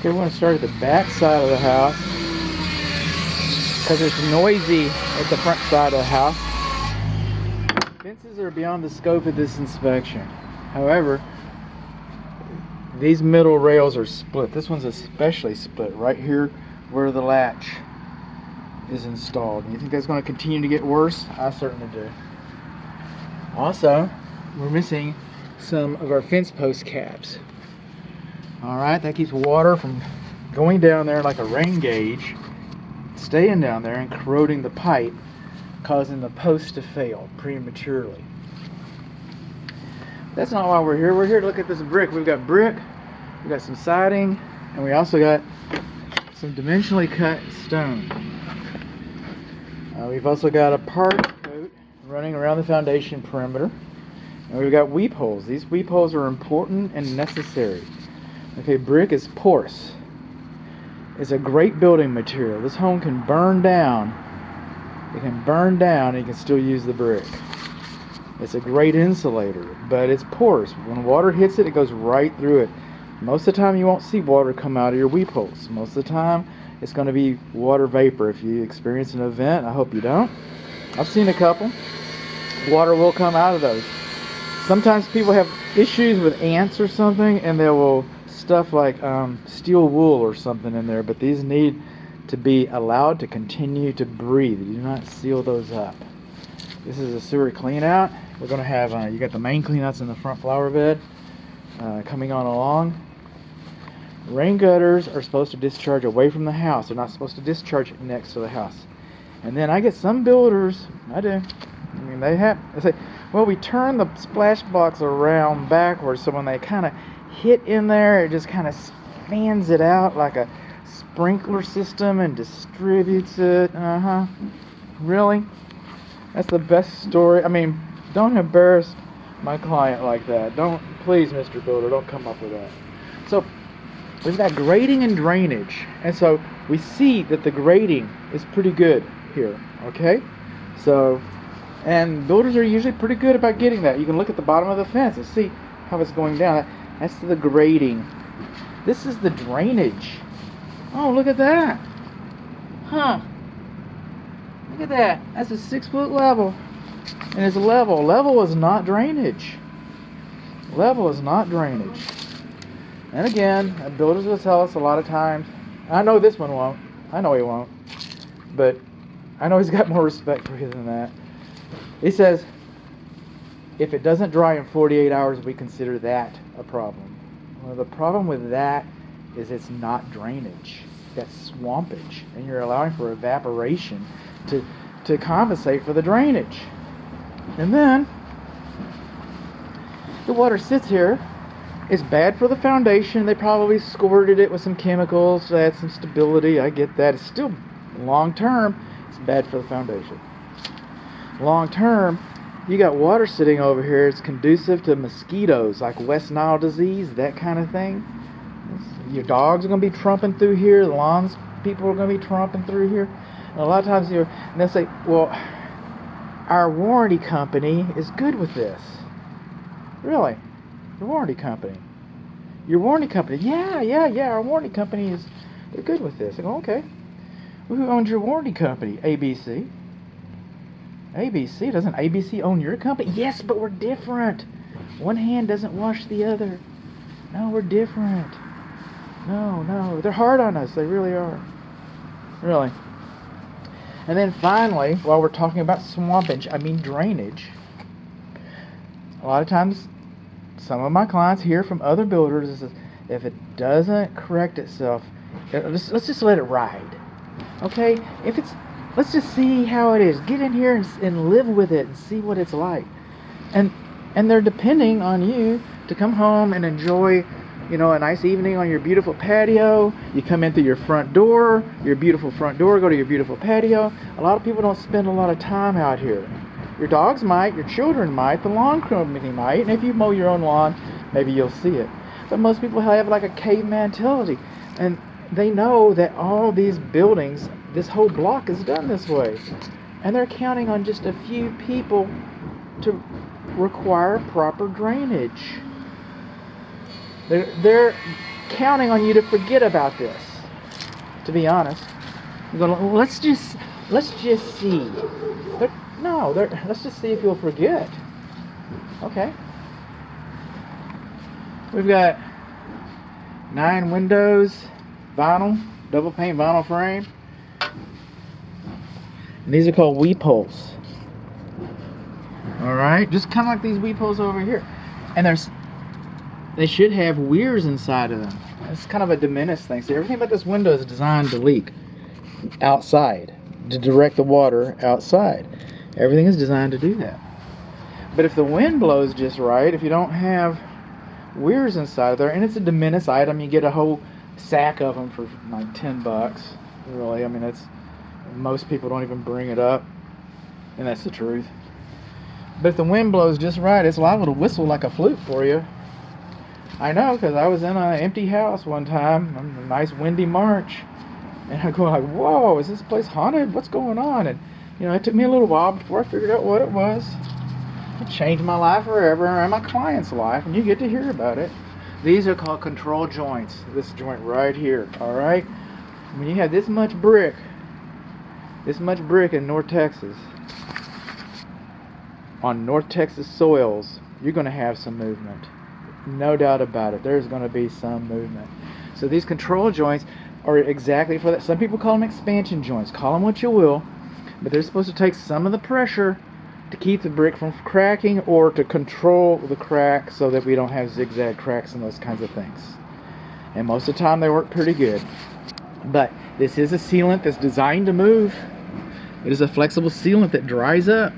Okay, we're going to start at the back side of the house because it's noisy at the front side of the house. Fences are beyond the scope of this inspection. However, these middle rails are split. This one's especially split right here where the latch is installed. You think that's going to continue to get worse? I certainly do. Also, we're missing some of our fence post caps. Alright, that keeps water from going down there like a rain gauge, staying down there and corroding the pipe, causing the post to fail prematurely. That's not why we're here. We're here to look at this brick. We've got brick, we've got some siding, and we also got some dimensionally cut stone. We've also got a part coat running around the foundation perimeter, and we've got weep holes. These weep holes are important and necessary. Okay, brick is porous. It's a great building material. This home can burn down. It can burn down and you can still use the brick. It's a great insulator, but it's porous. When water hits it, it goes right through it. Most of the time you won't see water come out of your weep holes. Most of the time it's going to be water vapor. If you experience an event, I hope you don't. I've seen a couple. Water will come out of those. Sometimes people have issues with ants or something and they will stuff like steel wool or something in there, but these need to be allowed to continue to breathe. You do not seal those up. This is a sewer clean out. We're going to have, you got the main clean outs in the front flower bed coming on along. Rain gutters are supposed to discharge away from the house. They're not supposed to discharge next to the house. And then I get some builders, I do, I mean they say, well, we turn the splash box around backwards so when they kind of hit in there, it just kind of fans it out like a sprinkler system and distributes it. Really? That's the best story. I mean, don't embarrass my client like that. Don't, please, Mr. Builder, don't come up with that. So we've got grading and drainage, and so we see that the grading is pretty good here. Okay, so and builders are usually pretty good about getting that. You can look at the bottom of the fence and see how it's going down. That's the grading. This is the drainage. Oh, look at that. Huh. Look at that. That's a 6-foot level. And it's level. Level is not drainage. Level is not drainage. And again, builders will tell us a lot of times, I know this one won't. I know he won't. But I know he's got more respect for you than that. He says, if it doesn't dry in 48 hours, we consider that a problem. Well, the problem with that is it's not drainage. That's swampage. And you're allowing for evaporation to compensate for the drainage. And then the water sits here. It's bad for the foundation. They probably squirted it with some chemicals to add some stability. I get that. It's still long term. It's bad for the foundation. Long term, you got water sitting over here. It's conducive to mosquitoes like West Nile disease, that kind of thing. Your dogs are going to be trumping through here. The lawns people are going to be trumping through here. And a lot of times and they'll say, well, our warranty company is good with this. Really? Your warranty company? Your warranty company? Yeah. Our warranty company they're good with this. I go, okay. Well, who owns your warranty company? ABC. ABC? Doesn't ABC own your company? Yes, but we're different. One hand doesn't wash the other. No, we're different. No. They're hard on us. They really are. Really. And then finally, while we're talking about swampage, I mean drainage, a lot of times some of my clients hear from other builders is if it doesn't correct itself, let's just let it ride. Okay? Let's just see how it is. Get in here and live with it and see what it's like. And they're depending on you to come home and enjoy, a nice evening on your beautiful patio. You come in through your front door, your beautiful front door, go to your beautiful patio. A lot of people don't spend a lot of time out here. Your dogs might, your children might, the lawn company might, and if you mow your own lawn, maybe you'll see it. But most people have like a cave mentality, and they know that all these buildings, this whole block is done this way. And they're counting on just a few people to require proper drainage. They're counting on you to forget about this, to be honest. I'm going, let's just see. Let's just see if you'll forget. Okay. We've got 9 windows, vinyl, double pane vinyl frame. And these are called weep holes. Alright, just kind of like these weep holes over here. And they should have weirs inside of them. It's kind of a diminished thing. See, everything about this window is designed to leak outside, to direct the water outside. Everything is designed to do that. But if the wind blows just right, if you don't have weirs inside of there, and it's a diminished item, you get a whole sack of them for like $10. Really, I mean, most people don't even bring it up, and that's the truth. But if the wind blows just right, it's liable to whistle like a flute for you. I know, because I was in an empty house one time on a nice windy March, and I go like, whoa, is this place haunted? What's going on? And it took me a little while before I figured out what it was. It changed my life forever and my client's life, and you get to hear about it. These are called control joints. This joint right here, all right? When you have this much brick in North Texas, on North Texas soils, you're going to have some movement. No doubt about it. There's going to be some movement. So these control joints are exactly for that. Some people call them expansion joints. Call them what you will, but they're supposed to take some of the pressure to keep the brick from cracking or to control the crack so that we don't have zigzag cracks and those kinds of things. And most of the time they work pretty good. But this is a sealant that's designed to move. It is a flexible sealant that dries up,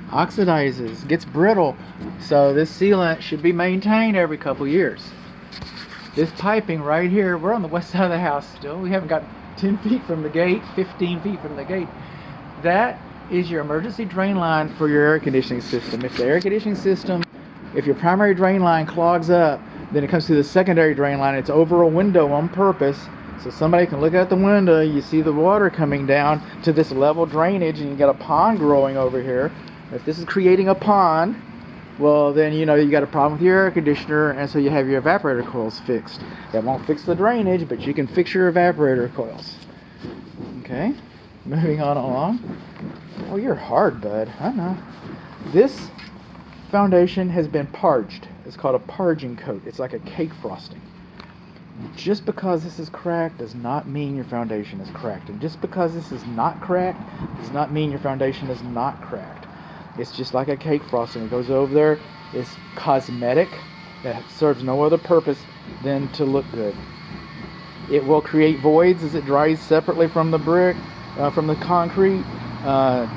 oxidizes, gets brittle. So this sealant should be maintained every couple years. This piping right here, we're on the west side of the house still. We haven't got 10 feet from the gate, 15 feet from the gate. That is your emergency drain line for your air conditioning system. If the air conditioning system, if your primary drain line clogs up, then it comes through the secondary drain line. It's over a window on purpose, so somebody can look out the window, you see the water coming down to this level drainage, and you got a pond growing over here. If this is creating a pond, well then you got a problem with your air conditioner, and so you have your evaporator coils fixed. That won't fix the drainage, but you can fix your evaporator coils. Okay, moving on along. Oh, you're hard, bud. I know. This foundation has been parged. It's called a parging coat. It's like a cake frosting. Just because this is cracked does not mean your foundation is cracked. And just because this is not cracked does not mean your foundation is not cracked. It's just like a cake frosting. It goes over there. It's cosmetic. That serves no other purpose than to look good. It will create voids as it dries separately from the brick, from the concrete.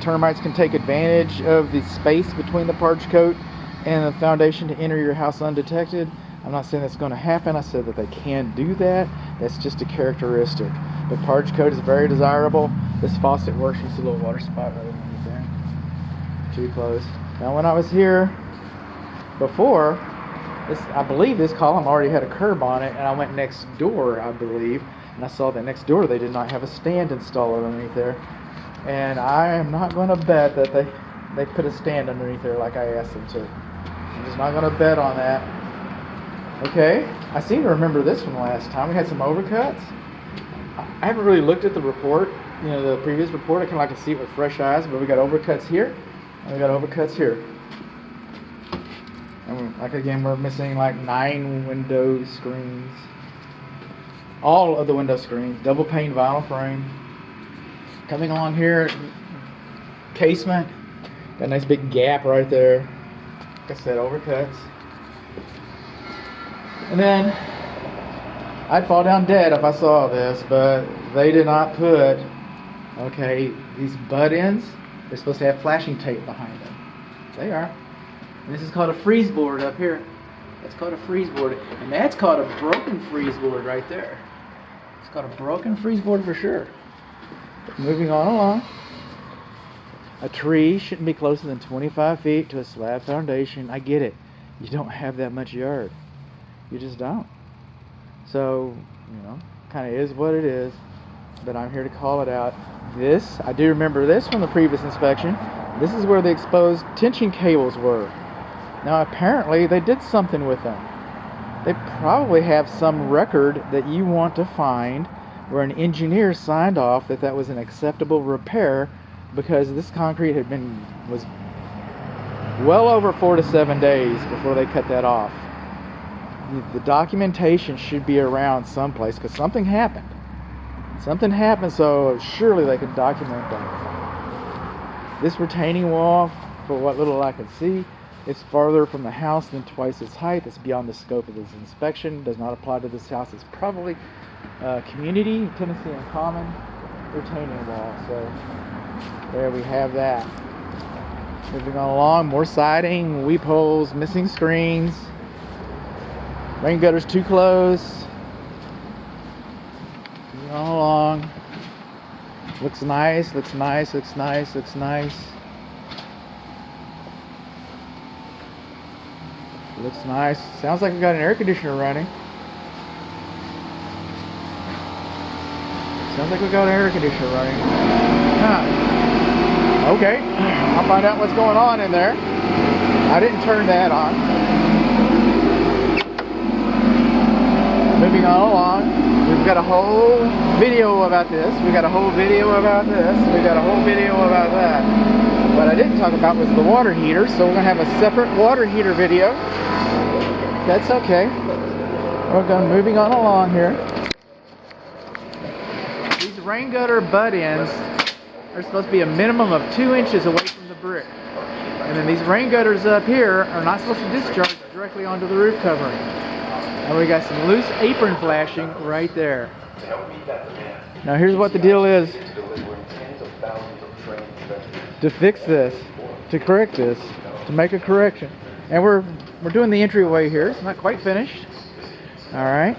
Termites can take advantage of the space between the parge coat and the foundation to enter your house undetected. I'm not saying that's going to happen. I said that they can do that. That's just a characteristic. The parge coat is very desirable. This faucet works. You see a little water spot right underneath there. Too close. Now when I was here before, I believe this column already had a curb on it, and I went next door, I believe, and I saw that next door they did not have a stand installed underneath there. And I am not going to bet that they put a stand underneath there like I asked them to. I'm just not going to bet on that. Okay, I seem to remember this from last time. We had some overcuts. I haven't really looked at the report, the previous report. I kind of like to see it with fresh eyes, but we got overcuts here, and we got overcuts here. And again, we're missing like 9 window screens. All of the window screens, double pane vinyl frame. Coming along here, casement, got a nice big gap right there. Like I said, overcuts. And then I'd fall down dead if I saw this, but they did not put, these butt ends, they're supposed to have flashing tape behind them. They are. And this is called a freeze board up here. That's called a freeze board. And that's called a broken freeze board right there. It's called a broken freeze board for sure. Moving on along. A tree shouldn't be closer than 25 feet to a slab foundation. I get it. You don't have that much yard. You just don't. So, kind of is what it is. But I'm here to call it out. This, I do remember this from the previous inspection. This is where the exposed tension cables were. Now apparently they did something with them. they probably have some record that you want to find where an engineer signed off that that was an acceptable repair, because this concrete was well over 4 to 7 days before they cut that off. The documentation should be around someplace, because something happened. Something happened, so surely they could document that. This retaining wall, for what little I can see, is farther from the house than twice its height. It's beyond the scope of this inspection. Does not apply to this house. It's probably community, Tennessee and common retaining wall. So there we have that. Moving on along, more siding, weep holes, missing screens, rain gutters too close. Moving on along. Looks nice, looks nice, looks nice, looks nice. Looks nice. Sounds like we got an air conditioner running. Sounds like we got an air conditioner running. Huh. Okay. I'll find out what's going on in there. I didn't turn that on. Moving on along. We've got a whole video about this. We got a whole video about this. We got a whole video about that. What I didn't talk about was the water heater, so we're going to have a separate water heater video. That's okay. We're going moving on along here. These rain gutter butt ends are supposed to be a minimum of 2 inches away from the brick. And then these rain gutters up here are not supposed to discharge directly onto the roof covering. And we got some loose apron flashing right there. Now here's what the deal is. To fix this, to correct this, to make a correction. And we're doing the entryway here. It's not quite finished. Alright.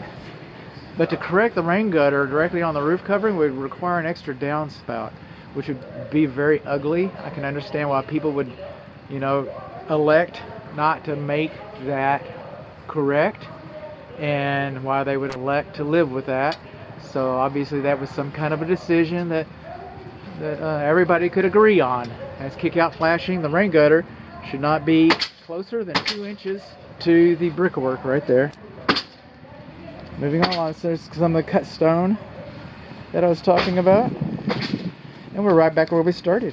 But to correct the rain gutter directly on the roof covering would require an extra downspout, which would be very ugly. I can understand why people would, elect not to make that correct, and why they would elect to live with that. So obviously that was some kind of a decision that everybody could agree on. As kick-out flashing, the rain gutter should not be closer than 2 inches to the brickwork right there. Moving on, so there's some of the cut stone that I was talking about. And we're right back where we started.